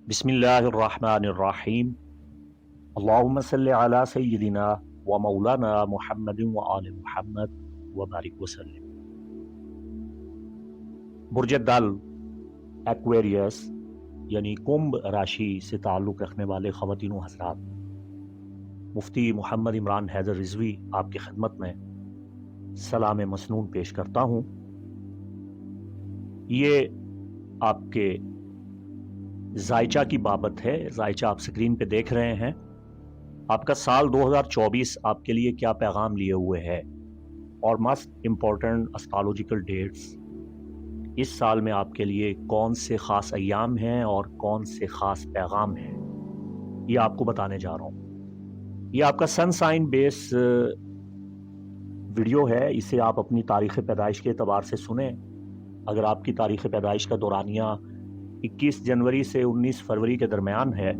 बिस्मिल्लाहिर्रहमानिर्रहीम। अल्लाहुम्मा सल्लि अला सय्यिदिना व मौलाना मुहम्मदिन व आले मुहम्मद व बारिक वसल्लम। बुर्ज दल एक्वेरियस यानी कुंभ राशि से ताल्लुक़ रखने वाले ख़वातीन व हज़रात, मुफ्ती मोहम्मद इमरान हैदर रिजवी आपकी खिदमत में सलाम मसनून पेश करता हूँ। ये आपके जायचा की बाबत है। जायचा आप स्क्रीन पे देख रहे हैं। आपका साल 2024 आपके लिए क्या पैगाम लिए हुए है और मस्ट इम्पॉर्टेंट एस्ट्रोलॉजिकल डेट्स इस साल में आपके लिए कौन से ख़ास अय्याम हैं और कौन से ख़ास पैगाम हैं, ये आपको बताने जा रहा हूँ। ये आपका सन साइन बेस वीडियो है। इसे आप अपनी तारीख़ पैदाइश के एतबार से सुने। अगर आपकी तारीख़ पैदाइश का दौरानिया 21 जनवरी से 19 फरवरी के दरमियान है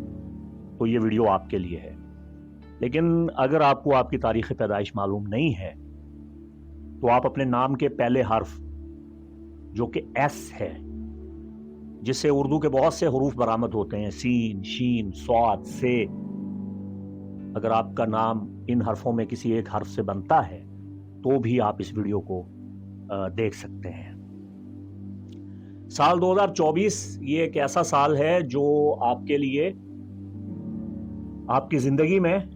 तो ये वीडियो आपके लिए है। लेकिन अगर आपको आपकी तारीख़ पैदाइश मालूम नहीं है तो आप अपने नाम के पहले हर्फ जो कि एस है, जिससे उर्दू के बहुत से हरूफ बरामद होते हैं, सीन, शीन, स्वाद, से, अगर आपका नाम इन हरफों में किसी एक हर्फ से बनता है तो भी आप इस वीडियो को देख सकते हैं। साल 2024 ये एक ऐसा साल है जो आपके लिए आपकी जिंदगी में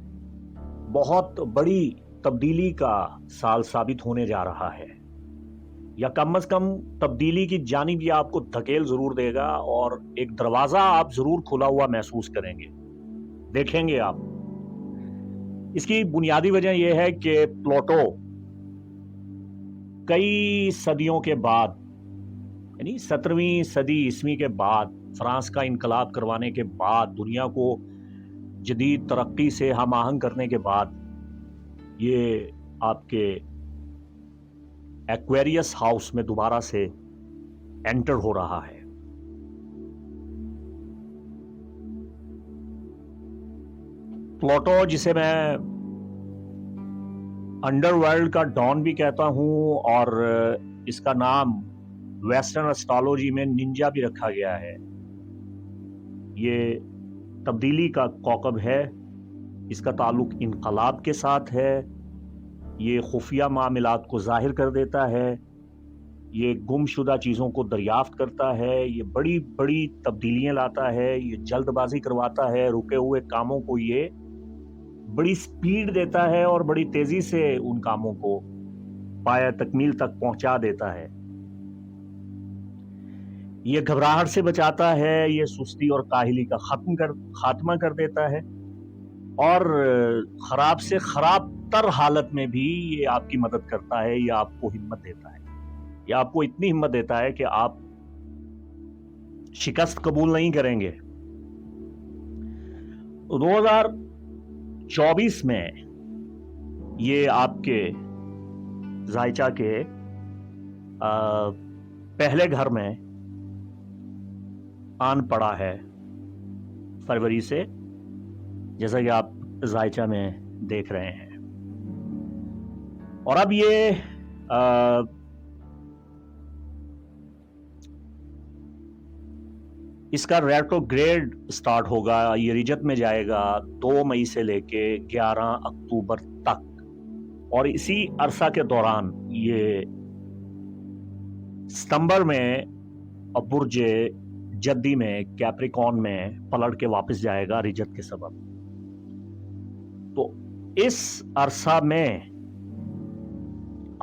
बहुत बड़ी तब्दीली का साल साबित होने जा रहा है, या कम से कम तब्दीली की जानिब ये आपको धकेल जरूर देगा और एक दरवाजा आप जरूर खुला हुआ महसूस करेंगे, देखेंगे आप। इसकी बुनियादी वजह यह है कि प्लूटो कई सदियों के बाद, यानी 17वीं सदी ईस्वी के बाद, फ्रांस का इनकलाब करवाने के बाद, दुनिया को जदीद तरक्की से हम आहंग करने के बाद, ये आपके एक्वेरियस हाउस में दोबारा से एंटर हो रहा है। प्लूटो, जिसे मैं अंडरवर्ल्ड का डॉन भी कहता हूं और इसका नाम वेस्टर्न एस्ट्रोलॉजी में निंजा भी रखा गया है, ये तब्दीली का कौकब है। इसका ताल्लुक इनकलाब के साथ है। ये खुफिया मामलात को जाहिर कर देता है। ये गुमशुदा चीज़ों को दरियाफ्त करता है। ये बड़ी बड़ी तब्दीलियां लाता है। ये जल्दबाजी करवाता है। रुके हुए कामों को ये बड़ी स्पीड देता है और बड़ी तेज़ी से उन कामों को पाया तकमील तक पहुंचा देता है। ये घबराहट से बचाता है। ये सुस्ती और काहिली का खात्मा कर देता है और खराब से खराब तर हालत में भी ये आपकी मदद करता है। ये आपको हिम्मत देता है। ये आपको इतनी हिम्मत देता है कि आप शिकस्त कबूल नहीं करेंगे। 2024 में ये आपके जायचा के पहले घर में आन पड़ा है फरवरी से, जैसा कि आप जायचा में देख रहे हैं। और अब ये इसका रेट्रोग्रेड स्टार्ट होगा। ये रिजत में जाएगा 2 मई से लेके 11 अक्टूबर तक, और इसी अरसा के दौरान ये सितंबर में बुर्ज जद्दी में, कैप्रिकॉर्न में पलट के वापस जाएगा रिजत के सबब। तो इस अरसा में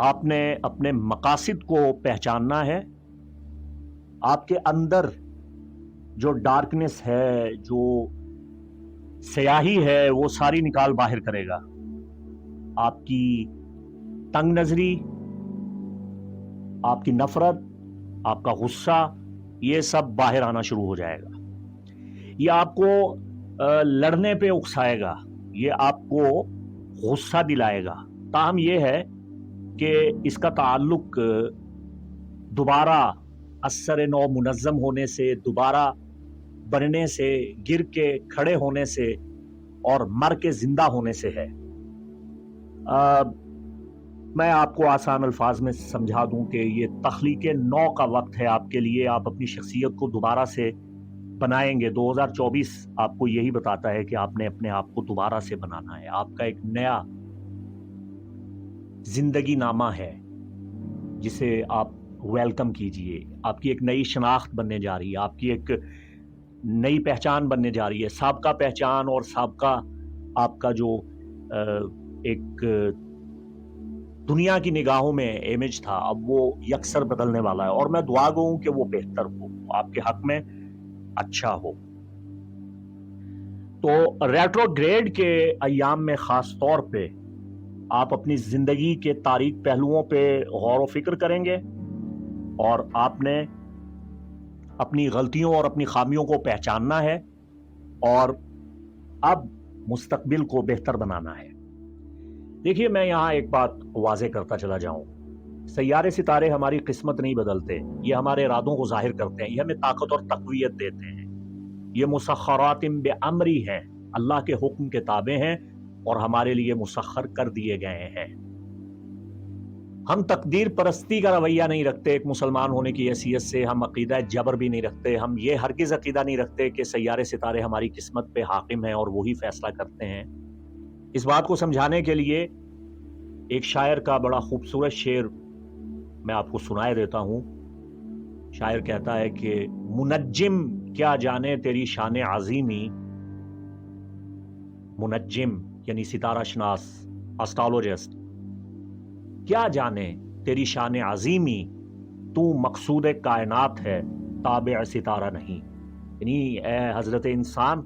आपने अपने मकासिद को पहचानना है। आपके अंदर जो डार्कनेस है, जो स्याही है, वो सारी निकाल बाहर करेगा। आपकी तंग नजरी, आपकी नफरत, आपका गुस्सा, ये सब बाहर आना शुरू हो जाएगा। ये आपको लड़ने पे उकसाएगा, ये आपको गुस्सा दिलाएगा। ताहम ये है कि इसका ताल्लुक दोबारा असर नौ मुनज़्ज़म होने से, दोबारा बनने से, गिर के खड़े होने से और मर के जिंदा होने से है। मैं आपको आसान अल्फाज में समझा दूं कि ये तख्लीक नौ का वक्त है आपके लिए। आप अपनी शख्सियत को दोबारा से بنائیں گے 2024 آپ کو یہی بتاتا ہے کہ آپ نے اپنے آپ کو دوبارہ سے بنانا ہے. آپ کا ایک نیا زندگی نامہ ہے جسے آپ ویلکم کیجئے. آپ کی ایک نئی شناخت بننے جا رہی ہے, آپ کی ایک نئی پہچان بننے جا رہی ہے. سابقہ پہچان اور سابقہ آپ کا جو ایک دنیا کی نگاہوں میں امیج تھا, اب وہ یکسر بدلنے والا ہے, اور میں دعا گو ہوں کہ وہ بہتر ہو, آپ کے حق میں اچھا ہو. تو ریٹروگریڈ کے ایام میں خاص طور پہ آپ اپنی زندگی کے تاریک پہلوؤں پہ غور و فکر کریں گے, اور آپ نے اپنی غلطیوں اور اپنی خامیوں کو پہچاننا ہے اور اب مستقبل کو بہتر بنانا ہے. دیکھیے, میں یہاں ایک بات واضح کرتا چلا جاؤں. سیارے ستارے ہماری قسمت نہیں بدلتے, یہ ہمارے ارادوں کو ظاہر کرتے ہیں, یہ ہمیں طاقت اور تقویت دیتے ہیں. یہ مسخرات بامری ہیں, اللہ کے حکم کے تابع ہیں اور ہمارے لیے مسخر کر دیے گئے ہیں. ہم تقدیر پرستی کا رویہ نہیں رکھتے ایک مسلمان ہونے کی حیثیت سے, ہم عقیدہ جبر بھی نہیں رکھتے, ہم یہ ہرگز عقیدہ نہیں رکھتے کہ سیارے ستارے ہماری قسمت پہ حاکم ہیں اور وہی فیصلہ کرتے ہیں. اس بات کو سمجھانے کے لیے ایک شاعر کا بڑا خوبصورت شعر میں آپ کو سنائے دیتا ہوں. شاعر کہتا ہے کہ منجم کیا جانے تیری شان عظیمی, منجم یعنی ستارہ شناس, اسٹرالوجسٹ, کیا جانے تیری شان عظیمی, تو مقصود کائنات ہے تابع ستارہ نہیں. یعنی اے حضرت انسان,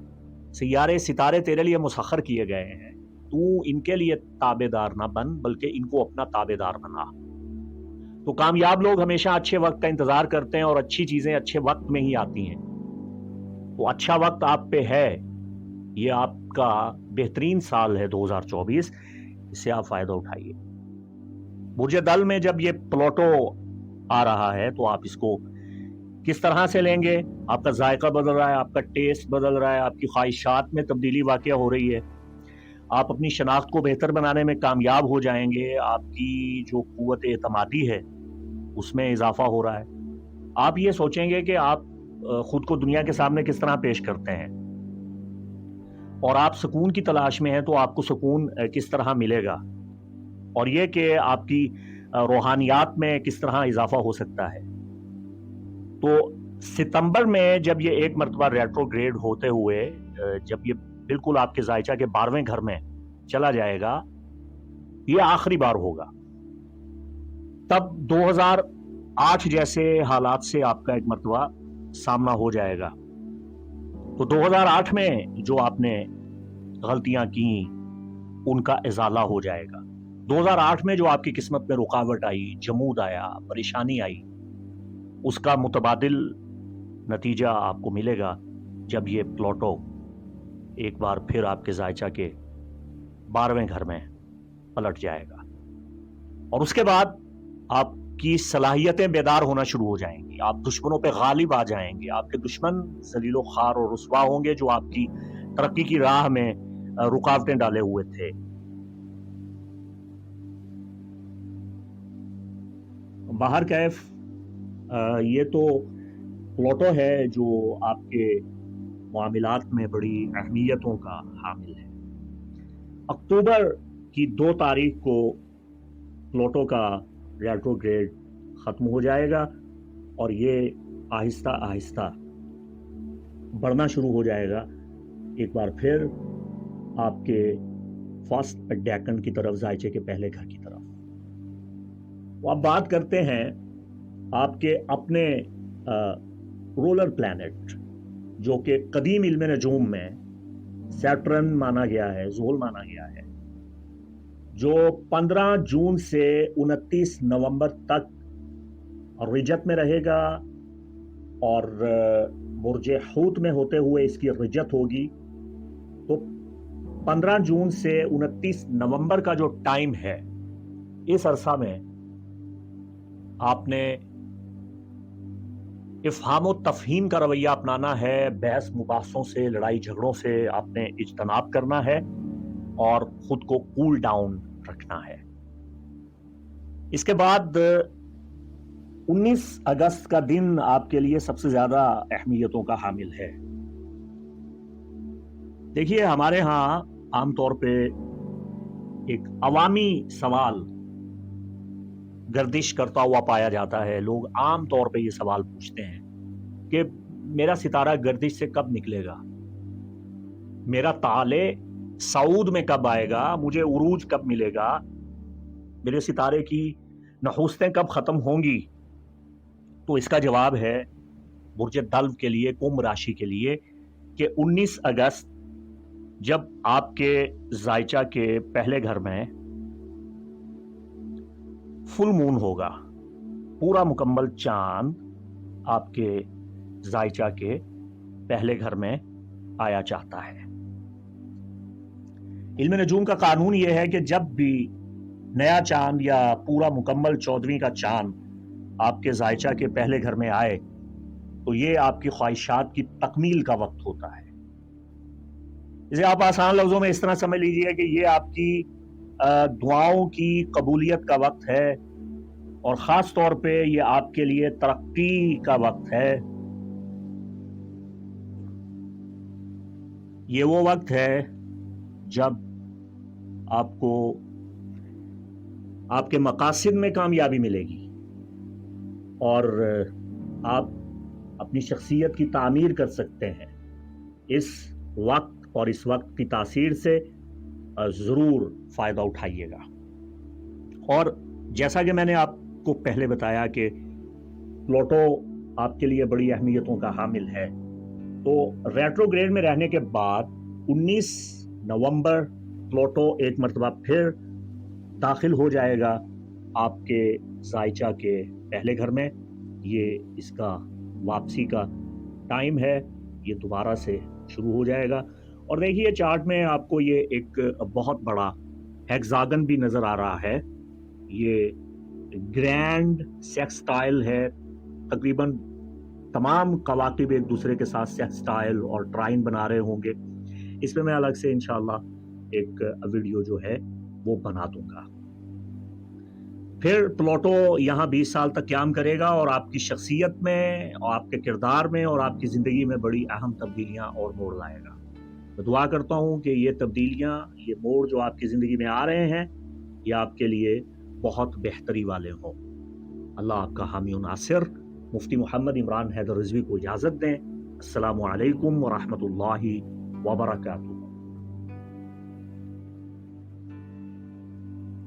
سیارے ستارے تیرے لیے مسخر کیے گئے ہیں, تو ان کے لیے تابع دار نہ بن بلکہ ان کو اپنا تابع دار بنا. تو کامیاب لوگ ہمیشہ اچھے وقت کا انتظار کرتے ہیں اور اچھی چیزیں اچھے وقت میں ہی آتی ہیں. تو اچھا وقت آپ پہ ہے, یہ آپ کا بہترین سال ہے 2024, اس سے آپ فائدہ اٹھائیے. برج دل میں جب یہ پلوٹو آ رہا ہے تو آپ اس کو کس طرح سے لیں گے؟ آپ کا ذائقہ بدل رہا ہے, آپ کا ٹیسٹ بدل رہا ہے, آپ کی خواہشات میں تبدیلی واقع ہو رہی ہے, آپ اپنی شناخت کو بہتر بنانے میں کامیاب ہو جائیں گے, آپ کی جو قوت اعتمادی ہے اس میں اضافہ ہو رہا ہے. آپ یہ سوچیں گے کہ آپ خود کو دنیا کے سامنے کس طرح پیش کرتے ہیں, اور آپ سکون کی تلاش میں ہیں تو آپ کو سکون کس طرح ملے گا, اور یہ کہ آپ کی روحانیات میں کس طرح اضافہ ہو سکتا ہے. تو ستمبر میں جب یہ ایک مرتبہ ریٹروگریڈ ہوتے ہوئے جب یہ بالکل آپ کے ذائچہ کے 12ویں گھر میں چلا جائے گا, یہ آخری بار ہوگا. تب 2008 جیسے حالات سے آپ کا ایک مرتبہ سامنا ہو جائے گا. تو 2008 میں جو آپ نے غلطیاں کی ان کا ازالہ ہو جائے گا. 2008 میں جو آپ کی قسمت میں رکاوٹ آئی, جمود آیا, پریشانی آئی, اس کا متبادل نتیجہ آپ کو ملے گا جب یہ پلوٹو ایک بار پھر آپ کے ذائچہ کے 12ویں گھر میں پلٹ جائے گا. اور اس کے بعد آپ کی صلاحیتیں بیدار ہونا شروع ہو جائیں گی, آپ دشمنوں پہ غالب آ جائیں گے. آپ کے دشمن ذلیل و خوار اور رسوا ہوں گے جو آپ کی ترقی کی راہ میں رکاوٹیں ڈالے ہوئے تھے. باہر کیف یہ تو پلوٹو ہے جو آپ کے معاملات میں بڑی اہمیتوں کا حامل ہے. اکتوبر کی 2 تاریخ کو پلوٹو کا ریٹروگریڈ ختم ہو جائے گا اور یہ آہستہ آہستہ بڑھنا شروع ہو جائے گا ایک بار پھر آپ کے فرسٹ ڈیکن کی طرف, ذائچے کے پہلے گھر کی طرف. وہ آپ بات کرتے ہیں آپ کے اپنے رولر پلانٹ جو کہ قدیم علم نجوم میں سیٹرن مانا گیا ہے, زحل مانا گیا ہے, جو 15 جون سے 29 نومبر تک رجت میں رہے گا, اور برج حوت میں ہوتے ہوئے اس کی رجت ہوگی. تو 15 جون سے 29 نومبر کا جو ٹائم ہے, اس عرصہ میں آپ نے افہام و تفہیم کا رویہ اپنانا ہے, بحث مباحثوں سے, لڑائی جھگڑوں سے آپ نے اجتناب کرنا ہے اور خود کو کول ڈاؤن رکھنا ہے. اس کے بعد 19 اگست کا دن آپ کے لیے سب سے زیادہ اہمیتوں کا حامل ہے. देखिए, हमारे यहाँ आम तौर पे एक अवामी सवाल गर्दिश करता हुआ पाया जाता है। लोग आम तौर पे ये सवाल पूछते हैं कि मेरा सितारा गर्दिश से कब निकलेगा? मेरा ताले सऊद में कब आएगा? मुझे उरूज कब मिलेगा? मेरे सितारे की नहुस्तें कब खत्म होंगी? तो इसका जवाब है बुर्ज दल्व के लिए, कुंभ राशि के लिए, कि 19 अगस्त जब आपके जायचा के पहले घर में फुल मून होगा, पूरा मुकम्मल चांद आपके जायचा के पहले घर में आया चाहता है। इल्म नजूम का कानून यह है कि जब भी नया चांद या पूरा मुकम्मल 14वीं का चांद आपके जायचा के पहले घर में आए तो ये आपकी ख्वाहिशात की तकमील का वक्त होता है। इसे आप आसान लफ्जों में इस तरह समझ लीजिए कि ये आपकी दुआओं की कबूलियत का वक्त है, और खास तौर पे ये आपके लिए तरक्की का वक्त है। ये वो वक्त है जब आपको आपके मकासद में कामयाबी मिलेगी और आप अपनी शख्सियत की तामीर कर सकते हैं। इस वक्त और इस वक्त की तासीर से ज़रूर फ़ायदा उठाइएगा। और जैसा कि मैंने आपको पहले बताया कि प्लूटो आपके लिए बड़ी अहमियतों का हामिल है, तो रेट्रोग्रेड में रहने के बाद 19 नवंबर प्लूटो एक मरतबा फिर दाखिल हो जाएगा आपके जायचा के पहले घर में। ये इसका वापसी का टाइम है, ये दोबारा से शुरू हो जाएगा। और देखिए चार्ट में आपको ये एक बहुत बड़ा हेक्सागन भी नज़र आ रहा है। ये ग्रैंड सेक्सटाइल है, तकरीबन तमाम कवाकिब एक दूसरे के साथ सेक्सटाइल और ट्राइन बना रहे होंगे। इसमें मैं अलग से इंशाल्लाह एक वीडियो जो है वो बना दूंगा। फिर प्लूटो यहाँ 20 साल तक क़याम करेगा और आपकी शख्सियत में और आपके किरदार में और आपकी ज़िंदगी में बड़ी अहम तब्दीलियाँ और मोड़ लाएगा। मैं दुआ करता हूँ कि ये तब्दीलियाँ, ये मोड़ जो आपकी ज़िंदगी में आ रहे हैं, ये आपके लिए बहुत बेहतरी वाले हों। अल्लाह आपका हामी व नासिर। मुफ्ती मोहम्मद इमरान हैदर रिजवी को इजाज़त दें। अस्सलामु अलैकुम व रहमतुल्लाहि व बरकातुहू।